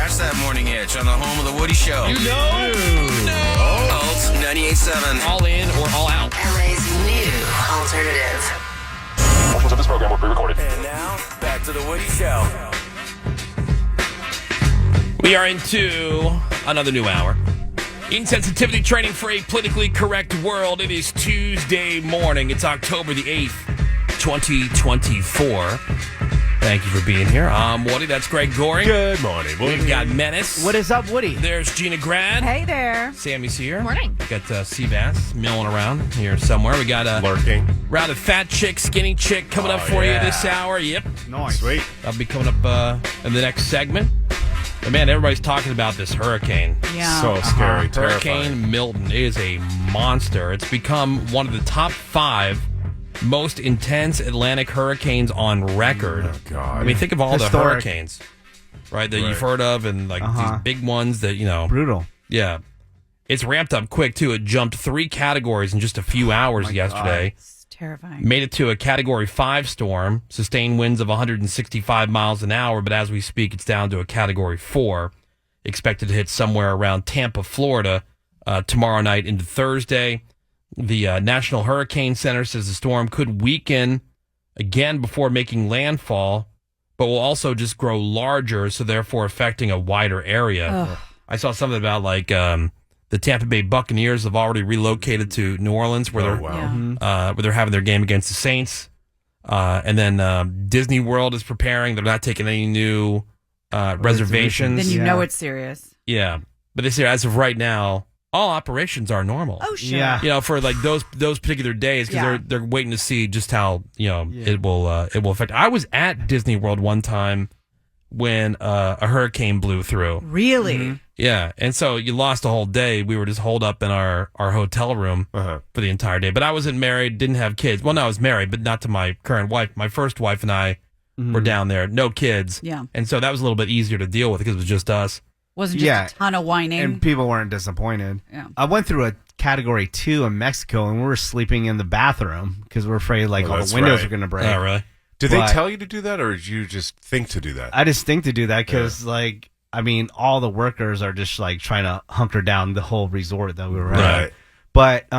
Scratch that morning itch on the home of the Woody Show. You know? Pulse 98.7. All in or all out. LA's new alternative. Portions of this program will be recorded. And now, back to the Woody Show. We are into another new hour. Insensitivity training for a politically correct world. It is Tuesday morning. It's October the 8th, 2024. Thank you for being here. I'm Woody. That's Greg Goring. Good morning, Woody. We've got Menace. What is up, Woody? There's Gina Grad. Hey there. Sammy's here. Morning. We got Seabass milling around here somewhere. We got a Lurking. round of fat chick, skinny chick coming up for you this hour. Yep. Nice. Sweet. That'll be coming up in the next segment. But man, everybody's talking about this hurricane. Yeah. So scary, terrifying. Hurricane Milton is a monster. It's become one of the top 5 most intense Atlantic hurricanes on record. Oh, God. I mean, think of all the Historic. hurricanes, right, that Right. you've heard of, and like these big ones that, you know. Brutal. Yeah. It's ramped up quick, too. It jumped 3 categories in just a few hours yesterday. It's terrifying. Made it to a Category 5 storm, sustained winds of 165 miles an hour, but as we speak, it's down to a Category 4. Expected to hit somewhere around Tampa, Florida, tomorrow night into Thursday. The National Hurricane Center says the storm could weaken again before making landfall, but will also just grow larger, so therefore affecting a wider area. Ugh. I saw something about like the Tampa Bay Buccaneers have already relocated to New Orleans, where they're Yeah. where they're having their game against the Saints. And then Disney World is preparing. They're not taking any new reservations. Then you Yeah. know it's serious. Yeah. But they say as of right now, all operations are normal. Oh, sure. Yeah. You know, for like those particular days, because Yeah. they're waiting to see just how, you know, it will affect. I was at Disney World one time when a hurricane blew through. Really? Yeah, and so you lost a whole day. We were just holed up in our hotel room for the entire day. But I wasn't married, didn't have kids. Well, no, I was married, but not to my current wife. My first wife and I were down there, no kids. Yeah. And so that was a little bit easier to deal with because it was just us. Wasn't just Yeah. a ton of whining. And people weren't disappointed. Yeah. I went through a Category 2 in Mexico, and we were sleeping in the bathroom because we're afraid all that's the windows right. are going to break. Oh, really? Did they But- tell you to do that, or did you just think to do that? I just think to do that because, all the workers are just trying to hunker down the whole resort that we were at. Right. But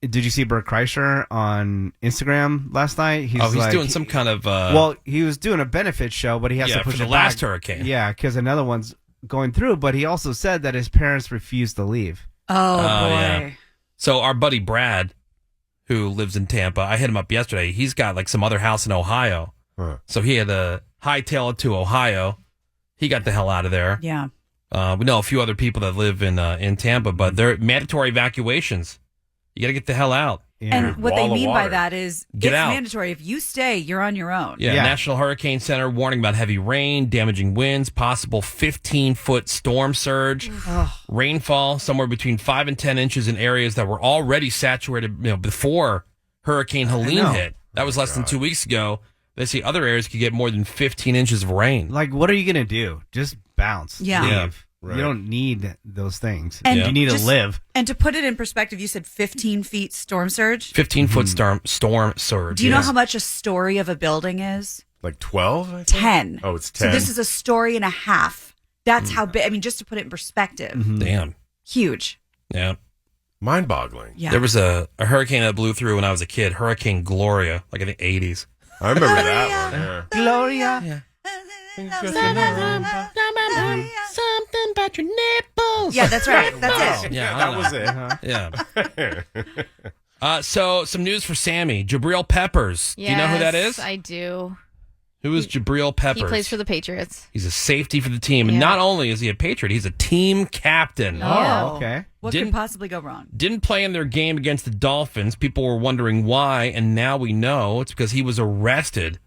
did you see Bert Kreischer on Instagram last night? He's doing some kind of... well, he was doing a benefit show, but he has to push for the it last back. hurricane. Yeah, because another one's going through. But he also said that his parents refused to leave. oh, boy. yeah. So our buddy Brad, who lives in Tampa, I hit him up yesterday. He's got like some other house in Ohio. Huh. So he had to hightail it to Ohio. He got the hell out of there. Yeah. We know a few other people that live in Tampa, but they're mandatory evacuations. You got to get the hell out. Yeah. And what Wall they of mean by water. that is Get it's out. mandatory. If you stay, you're on your own. Yeah, Yeah. National Hurricane Center warning about heavy rain, damaging winds, possible 15-foot storm surge, rainfall somewhere between 5 and 10 inches in areas that were already saturated before Hurricane Helene know. hit. That was less than 2 weeks ago. They say other areas could get more than 15 inches of rain. What are you going to do? Just bounce. Yeah. Leave. Yeah, right. You don't need those things. And You need just- to live. And to put it in perspective, you said 15 feet storm surge. 15-foot storm surge. Do you know yes. how much a story of a building is? Like 12? I think? 10. Oh, it's So 10. this is a story and a half. That's how big. I mean, just to put it in perspective, Damn. huge. Yeah. mind-boggling. Yeah. There was a hurricane that blew through when I was a kid, Hurricane Gloria, like in the 80s. I remember that one. Yeah. Gloria. Something about your nipples. Yeah, that's right. That's it. Yeah, I that don't know. was it. Yeah. So some news for Sammy. Jabril Peppers. Do you know who that is? I do. Who is Jabril Peppers? He plays for the Patriots. He's a safety for the team. And Yeah. not only is he a Patriot, he's a team captain. Oh, okay. What Didn't- could possibly go wrong? Didn't play in their game against the Dolphins. People were wondering why, and now we know it's because he was arrested.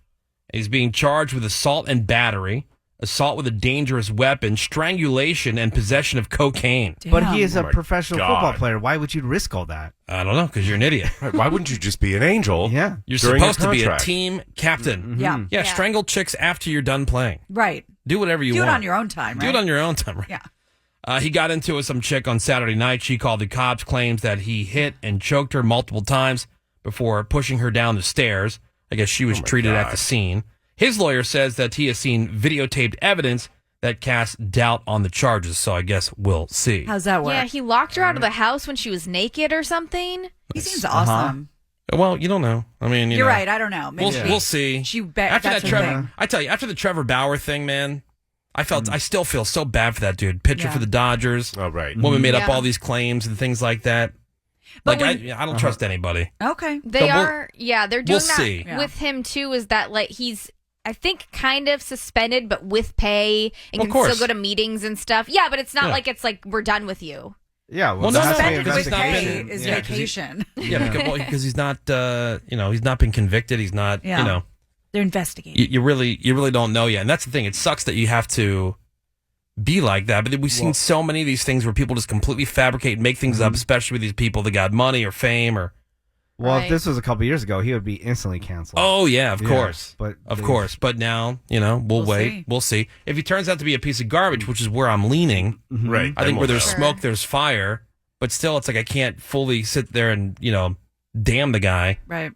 He's being charged with assault and battery, assault with a dangerous weapon, strangulation, and possession of cocaine. But Damn. he is a Oh my professional God. football player. Why would you risk all that? I don't know, because you're an idiot. Right, why wouldn't you just be an angel? Yeah. You're during supposed your to be a contract? team captain. Yeah. Yeah, strangle chicks after you're done playing. Right. Do whatever you Do it want. on your own time, right? Do it on your own time, right? Yeah. He got into it with some chick on Saturday night. She called the cops, claims that he hit and choked her multiple times before pushing her down the stairs. I guess she was treated at God. the scene. His lawyer says that he has seen videotaped evidence that casts doubt on the charges. So I guess we'll see. How's that work? Yeah, he locked her out of the house when she was naked or something. He seems awesome. Well, you don't know. I mean, You're know, right. I don't know. Maybe We'll see. After that Trevor, I tell you, after the Trevor Bauer thing, man, I still feel so bad for that dude. Pitcher for the Dodgers. Oh, right. Woman made up all these claims and things like that. But I don't trust anybody. Okay. They're doing we'll that see. with him too. Is that like he's, I think, kind of suspended, but with pay and can still go to meetings and stuff. Yeah, but it's not like it's like we're done with you. Yeah, well, no, suspended with investigation. pay is vacation. Because he's not, he's not been convicted. He's not, They're investigating. You really don't know yet. And that's the thing. It sucks that you have to be like that. But we've seen so many of these things where people just completely fabricate and make things up, especially with these people that got money or fame or. Well, if this was a couple years ago, he would be instantly canceled. Oh, yeah, of course. But of course. But now, we'll wait. See. We'll see. If he turns out to be a piece of garbage, which is where I'm leaning, Right. I think where there's Sure. smoke, there's fire. But still, it's like I can't fully sit there and, damn the guy. Right.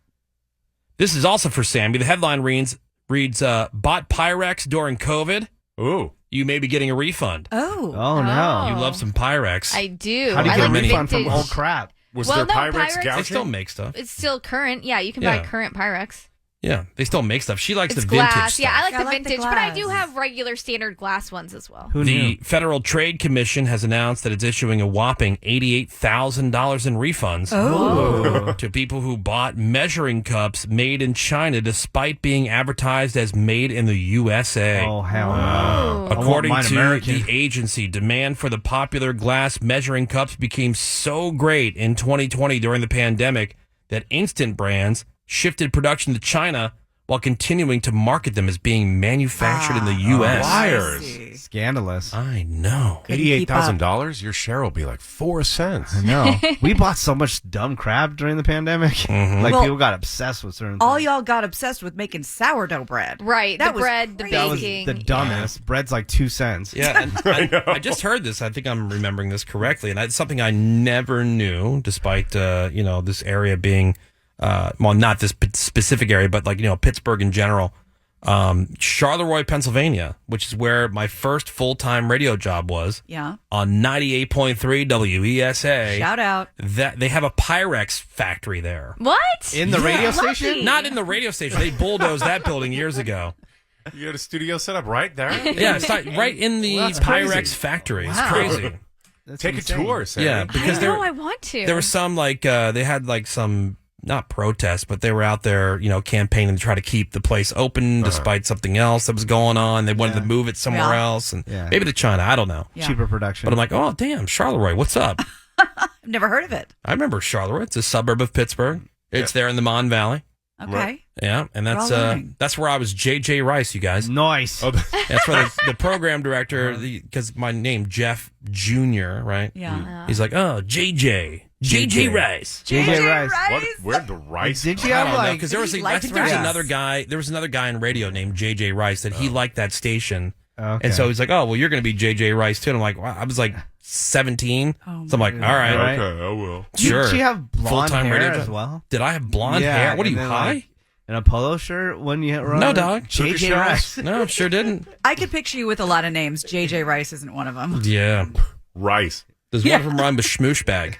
This is also for Sammy. The headline reads, bought Pyrex during COVID. Ooh. You may be getting a refund. Oh. Oh, no. You love some Pyrex. I do. How do you I get a like refund vintage. from old crap? Was Well, there no, Pyrex Pyrex- They gouging? still make stuff. It's still current. Yeah, you can Yeah. buy current Pyrex. Yeah, they still make stuff. She likes It's the vintage glass. stuff. Yeah, I like I the like the vintage, but I do glass. have regular standard glass ones as well. Who The knew? Federal Trade Commission has announced that it's issuing a whopping $88,000 in refunds to people who bought measuring cups made in China despite being advertised as made in the USA. Oh, hell no. According mine to American. the agency, demand for the popular glass measuring cups became so great in 2020 during the pandemic that instant brands shifted production to China while continuing to market them as being manufactured in the U.S. Liars. Scandalous. I know. $88,000? Your share will be like 4 cents. No. We bought so much dumb crap during the pandemic. Like, Well, people got obsessed with certain All things. y'all got obsessed with making sourdough bread. Right, That the was bread, the crazy. That was baking. the dumbest. Bread's like 2 cents. Yeah, and I just heard this. I think I'm remembering this correctly, and it's something I never knew, despite this area being, not this specific area, but Pittsburgh in general. Charleroi, Pennsylvania, which is where my first full-time radio job was. Yeah. On 98.3 WESA. Shout out. That they have a Pyrex factory there. What? In the radio lucky. station? Not in the radio station. They bulldozed that building years ago. You had a studio set up right there? Yeah, it's right in the Well, that's Pyrex crazy. factory. It's Wow. crazy. That's Take insane. a tour, Sam. Yeah, because I want to. there was some they had some not protests, but they were out there, campaigning to try to keep the place open despite something else that was going on. They wanted to move it somewhere else, and maybe to China. I don't know. Yeah. Cheaper production. But I'm like, oh damn, Charleroi, what's up? I've never heard of it. I remember Charleroi. It's a suburb of Pittsburgh. It's there in the Mon Valley. Okay. Yeah, and We're all learning. that's where I was JJ Rice, you guys. Nice. Oh, That's where the program director, because my name Jeff Jr. Right? Yeah. He's like, oh JJ Rice. JJ Rice. what? Where'd the rice Did come you I have don't know like? because there was He I likes think there was rice. another guy. There was another guy in radio named JJ Rice that he liked that station, Okay. and so he's like, oh well, you're going to be JJ Rice too. And I'm like, wow. I was like 17, Oh, so I'm like, all right, Right. Okay, I will. sure. Did she have blonde Full-time hair radio as job. well? Did I have blonde Yeah, hair? What are and you then, high? like, in a polo shirt when you run? No, dog. JJ Turkish Rice. No, sure didn't. I could picture you with a lot of names. JJ Rice isn't one of them. Yeah. Rice. Does one of them rhyme with schmoosh bag?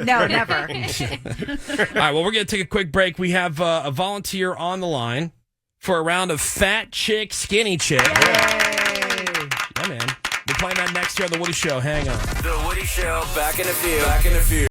No, never. All right, well, we're going to take a quick break. We have a volunteer on the line for a round of Fat Chick, Skinny Chick. Yeah, man. We're playing that next year on The Woody Show. Hang on. The Woody Show, back in a few.